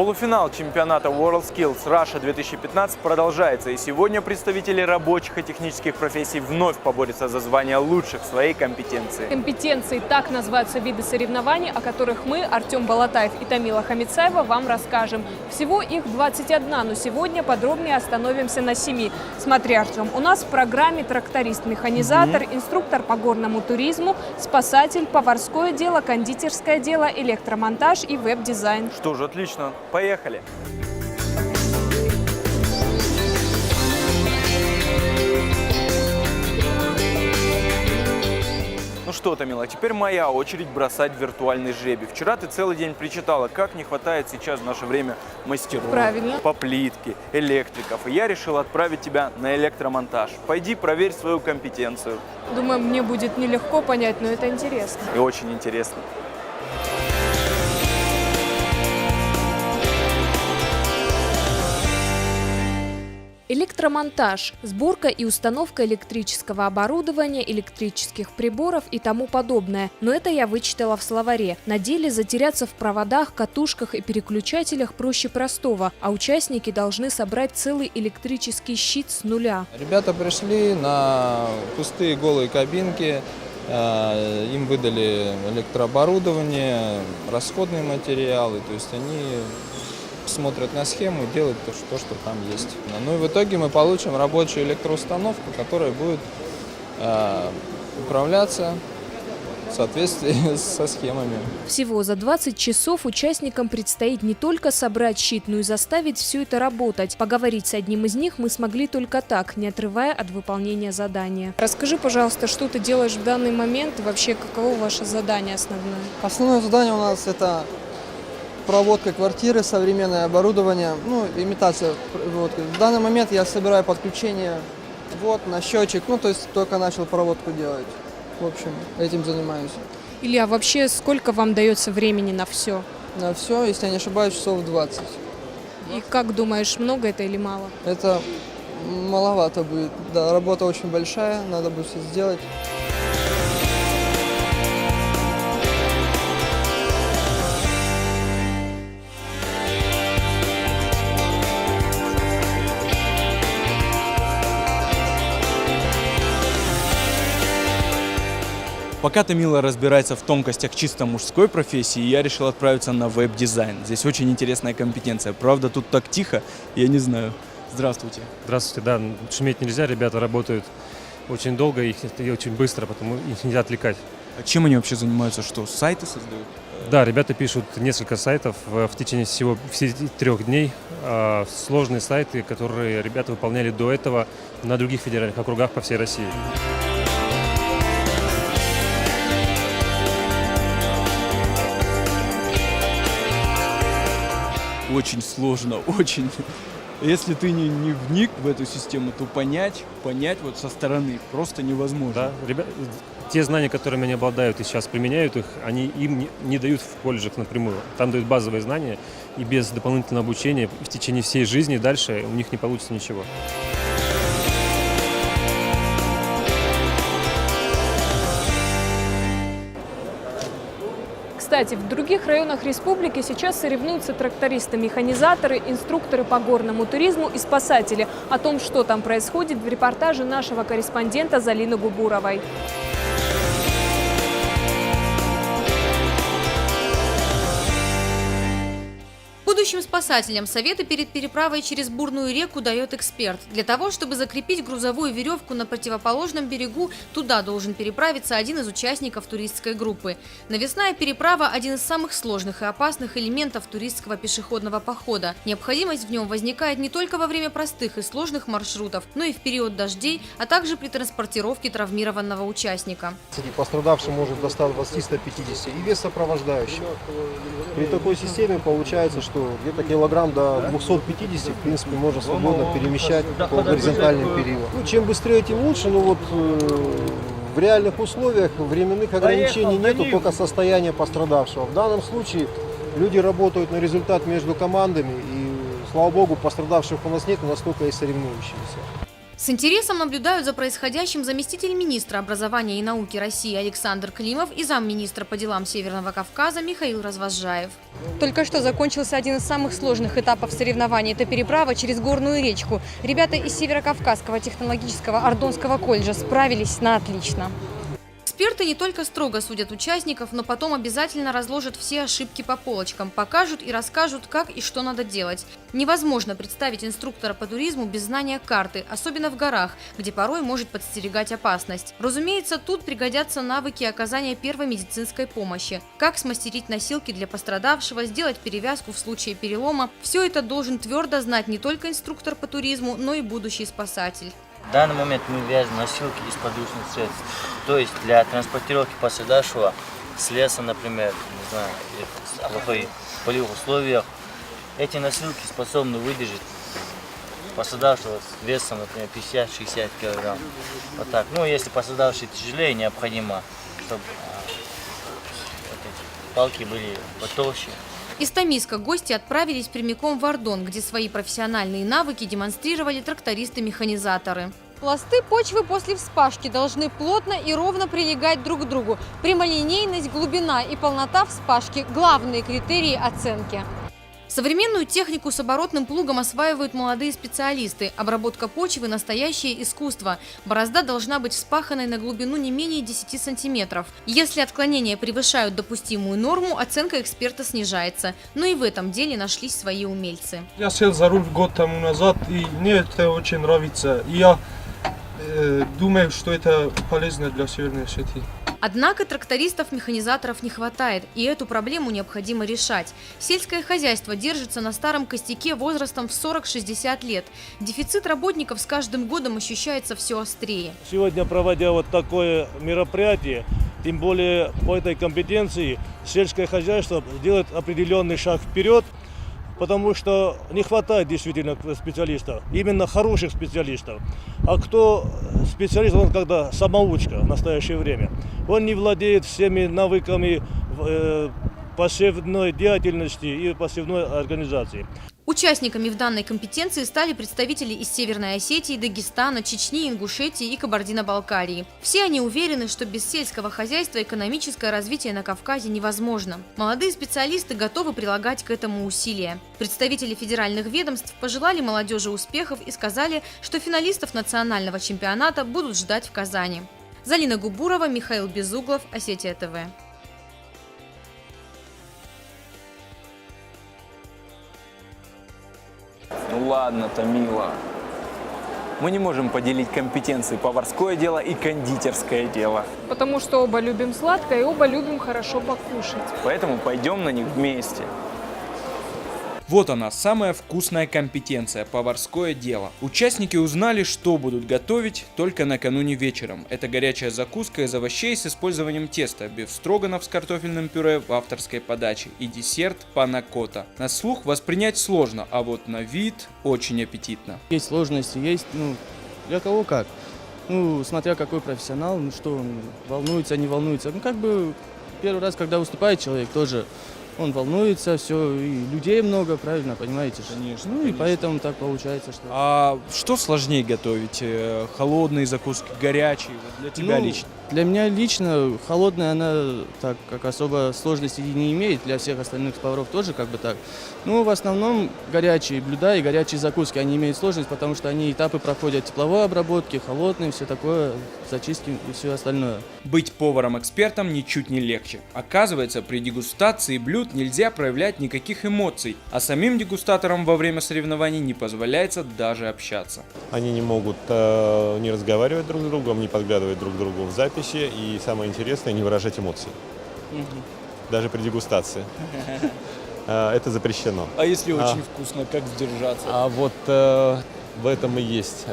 Полуфинал чемпионата WorldSkills Russia 2015 продолжается, и сегодня представители рабочих и технических профессий вновь поборются за звание лучших в своей компетенции. Компетенции – так называются виды соревнований, о которых мы, Артем Балатаев и Тамила Хамицаева, вам расскажем. Всего их 21, но сегодня подробнее остановимся на 7. Смотри, Артем, у нас в программе тракторист-механизатор, инструктор по горному туризму, спасатель, поварское дело, кондитерское дело, электромонтаж и веб-дизайн. Что же, отлично. Поехали! Ну что, Тамила, теперь моя очередь бросать виртуальный жребий. Вчера ты целый день причитала, как не хватает сейчас в наше время мастеров, Правильно. по плитке, электриков. И я решил отправить тебя на электромонтаж. Пойди проверь свою компетенцию. Думаю, мне будет нелегко понять, но это интересно. И очень интересно. Электромонтаж – сборка и установка электрического оборудования, электрических приборов и тому подобное. Но это я вычитала в словаре. На деле затеряться в проводах, катушках и переключателях проще простого, а участники должны собрать целый электрический щит с нуля. Ребята пришли на пустые голые кабинки, им выдали электрооборудование, расходные материалы, то есть они смотрят на схему, делают то, что там есть. Ну и в итоге мы получим рабочую электроустановку, которая будет управляться в соответствии со схемами. Всего за 20 часов участникам предстоит не только собрать щит, но и заставить все это работать. Поговорить с одним из них мы смогли только так, не отрывая от выполнения задания. Расскажи, пожалуйста, что ты делаешь в данный момент и вообще каково ваше задание основное? Основное задание у нас это проводка квартиры, современное оборудование, ну, имитация проводки. В данный момент я собираю подключение вот на счетчик, ну, то есть только начал проводку делать. В общем, этим занимаюсь. Илья, вообще сколько вам дается времени на все? На все, если я не ошибаюсь, часов 20. И как думаешь, много это или мало? Это маловато будет. Да, работа очень большая, надо будет все сделать. Пока Тамила разбирается в тонкостях чисто мужской профессии, я решил отправиться на веб-дизайн. Здесь очень интересная компетенция. Правда, тут так тихо, я не знаю. Здравствуйте. Здравствуйте, да, шуметь нельзя, ребята работают очень долго и очень быстро, потому их нельзя отвлекать. А чем они вообще занимаются? Что, сайты создают? Да, ребята пишут несколько сайтов в течение всего 3 дней. Сложные сайты, которые ребята выполняли до этого на других федеральных округах по всей России. Очень сложно, очень. Если ты не вник в эту систему, то понять вот со стороны просто невозможно. Да, те знания, которыми они обладают и сейчас применяют их, они им не дают в колледжах напрямую. Там дают базовые знания, и без дополнительного обучения в течение всей жизни дальше у них не получится ничего. Кстати, в других районах республики сейчас соревнуются трактористы-механизаторы, инструкторы по горному туризму и спасатели. О том, что там происходит, в репортаже нашего корреспондента Залины Губуровой. Будущим спасателям советы перед переправой через бурную реку дает эксперт. Для того, чтобы закрепить грузовую веревку на противоположном берегу, туда должен переправиться один из участников туристской группы. Навесная переправа – один из самых сложных и опасных элементов туристского пешеходного похода. Необходимость в нем возникает не только во время простых и сложных маршрутов, но и в период дождей, а также при транспортировке травмированного участника. Пострадавший может до 120-150 и вес сопровождающего. При такой системе получается, что где-то килограмм до 250, в принципе, можно свободно перемещать по горизонтальным периодам. Ну, чем быстрее, тем лучше, но вот в реальных условиях временных ограничений нету, только состояние пострадавшего. В данном случае люди работают на результат между командами, и, слава богу, пострадавших у нас нет, у нас только есть соревнующиеся. С интересом наблюдают за происходящим заместитель министра образования и науки России Александр Климов и замминистра по делам Северного Кавказа Михаил Развозжаев. Только что закончился один из самых сложных этапов соревнований. Это переправа через горную речку. Ребята из Северокавказского технологического Ардонского колледжа справились на отлично. Эксперты не только строго судят участников, но потом обязательно разложат все ошибки по полочкам, покажут и расскажут, как и что надо делать. Невозможно представить инструктора по туризму без знания карты, особенно в горах, где порой может подстерегать опасность. Разумеется, тут пригодятся навыки оказания первой медицинской помощи. Как смастерить носилки для пострадавшего, сделать перевязку в случае перелома. Все это должен твердо знать не только инструктор по туризму, но и будущий спасатель. В данный момент мы вяжем носилки из подручных средств. То есть для транспортировки пострадавшего с леса, например, не знаю, в плохих полевых условиях, эти носилки способны выдержать пострадавшего с весом, например, 50-60 килограмм. Вот так. Ну, если пострадавший тяжелее, необходимо, чтобы эти палки были потолще. Из Томиска гости отправились прямиком в Ардон, где свои профессиональные навыки демонстрировали трактористы-механизаторы. Пласты почвы после вспашки должны плотно и ровно прилегать друг к другу. Прямолинейность, глубина и полнота вспашки – главные критерии оценки. Современную технику с оборотным плугом осваивают молодые специалисты. Обработка почвы – настоящее искусство. Борозда должна быть вспаханной на глубину не менее 10 сантиметров. Если отклонения превышают допустимую норму, оценка эксперта снижается. Но и в этом деле нашлись свои умельцы. Я сел за руль год тому назад, и мне это очень нравится. И я думаю, что это полезно для Северной Осетии. Однако трактористов-механизаторов не хватает, и эту проблему необходимо решать. Сельское хозяйство держится на старом костяке возрастом в 40-60 лет. Дефицит работников с каждым годом ощущается все острее. Сегодня, проводя вот такое мероприятие, тем более по этой компетенции, сельское хозяйство делает определенный шаг вперед, потому что не хватает действительно специалистов, именно хороших специалистов. А кто специалист, он когда самоучка в настоящее время. Он не владеет всеми навыками посевной деятельности и посевной организации. Участниками в данной компетенции стали представители из Северной Осетии, Дагестана, Чечни, Ингушетии и Кабардино-Балкарии. Все они уверены, что без сельского хозяйства экономическое развитие на Кавказе невозможно. Молодые специалисты готовы прилагать к этому усилия. Представители федеральных ведомств пожелали молодежи успехов и сказали, что финалистов национального чемпионата будут ждать в Казани. Залина Губурова, Михаил Безуглов, Осетия ТВ. Ну ладно, Томила. Мы не можем поделить компетенции поварское дело и кондитерское дело. Потому что оба любим сладкое и оба любим хорошо покушать. Поэтому пойдем на них вместе. Вот она, самая вкусная компетенция – поварское дело. Участники узнали, что будут готовить только накануне вечером. Это горячая закуска из овощей с использованием теста, бефстроганов с картофельным пюре в авторской подаче и десерт панна-котта. На слух воспринять сложно, а вот на вид очень аппетитно. Есть сложности, есть, для кого как. Смотря какой профессионал, что он волнуется, не волнуется. Первый раз, когда выступает человек, тоже он волнуется, все, и людей много, правильно, понимаете? Конечно. И поэтому так получается, что... А что сложнее готовить? Холодные закуски, горячие? Вот для тебя лично? Для меня лично холодная, она так как особо сложностей не имеет, для всех остальных поваров тоже так. В основном горячие блюда и горячие закуски, они имеют сложность, потому что они этапы проходят тепловой обработки, холодные, все такое, зачистки и все остальное. Быть поваром-экспертом ничуть не легче. Оказывается, при дегустации блюд нельзя проявлять никаких эмоций, а самим дегустаторам во время соревнований не позволяется даже общаться. Они не могут не разговаривать друг с другом, не подглядывать друг другу в записи и, самое интересное, не выражать эмоций. Даже при дегустации. Это запрещено. А если очень вкусно, как сдержаться? А вот в этом и есть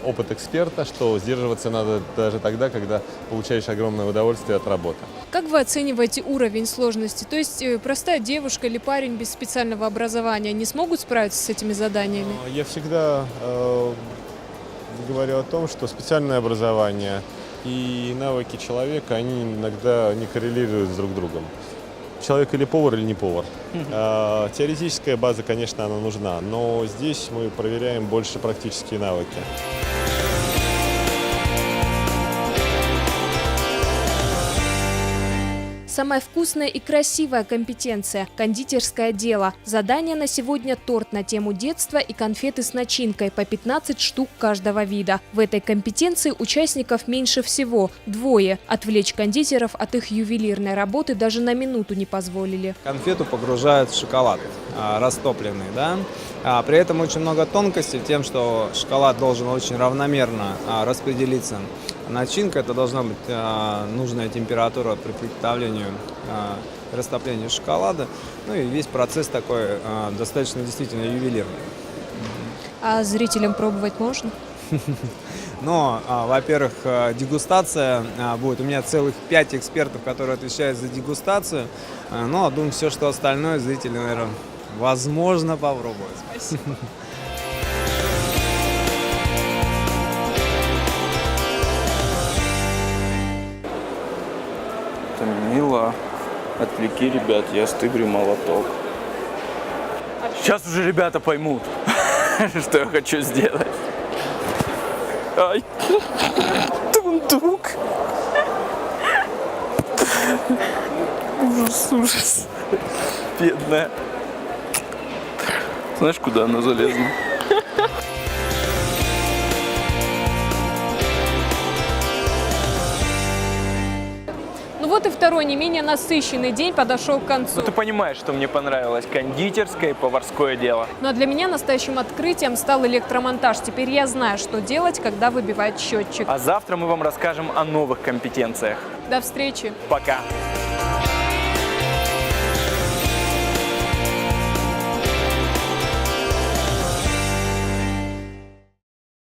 опыт эксперта, что сдерживаться надо даже тогда, когда получаешь огромное удовольствие от работы. Как вы оцениваете уровень сложности? То есть простая девушка или парень без специального образования не смогут справиться с этими заданиями? Я всегда говорю о том, что специальное образование и навыки человека, они иногда не коррелируют с друг другом. человек или повар, или не повар. Теоретическая база, конечно, она нужна, но здесь мы проверяем больше практические навыки. Самая вкусная и красивая компетенция – кондитерское дело. Задание на сегодня – торт на тему детства и конфеты с начинкой по 15 штук каждого вида. В этой компетенции участников меньше всего – 2. Отвлечь кондитеров от их ювелирной работы даже на минуту не позволили. Конфету погружают в шоколад растопленный, да? При этом очень много тонкостей тем, что шоколад должен очень равномерно распределиться. Начинка — это должна быть нужная температура при приготовлению, растоплению шоколада. Ну и весь процесс такой достаточно действительно ювелирный. А зрителям пробовать можно? Но, во-первых, дегустация будет. У меня целых 5 экспертов, которые отвечают за дегустацию. Но, думаю, все, что остальное, зрители, наверное, возможно попробовать. Спасибо. Мила, отвлеки ребят, я стыгрю молоток. Сейчас уже ребята поймут, что я хочу сделать. Ай, тундук. Ужас, ужас. Бедная. Знаешь, куда она залезла? Ну вот и второй, не менее насыщенный день подошел к концу. Ну ты понимаешь, что мне понравилось кондитерское и поварское дело. Но для меня настоящим открытием стал электромонтаж. Теперь я знаю, что делать, когда выбивает счетчик. А завтра мы вам расскажем о новых компетенциях. До встречи. Пока.